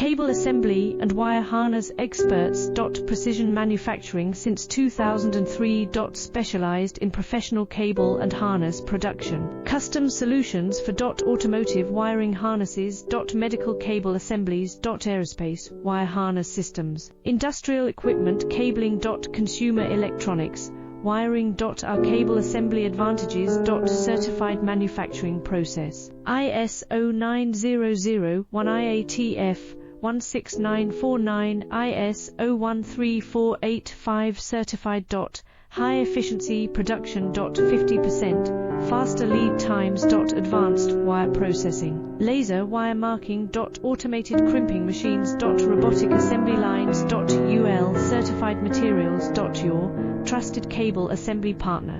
Cable assembly and wire harness experts. Precision manufacturing since 2003. Specialized in professional cable and harness production. Custom solutions for automotive wiring harnesses. Medical cable assemblies. Aerospace wire harness systems. Industrial equipment cabling. Consumer electronics wiring. Our cable assembly advantages. Certified manufacturing process. ISO 9001 IATF 16949 ISO 13485 certified. High efficiency production. 50% faster lead times. Advanced wire processing. Laser wire marking. Automated crimping machines. Robotic assembly lines. UL certified materials. Your trusted cable assembly partner.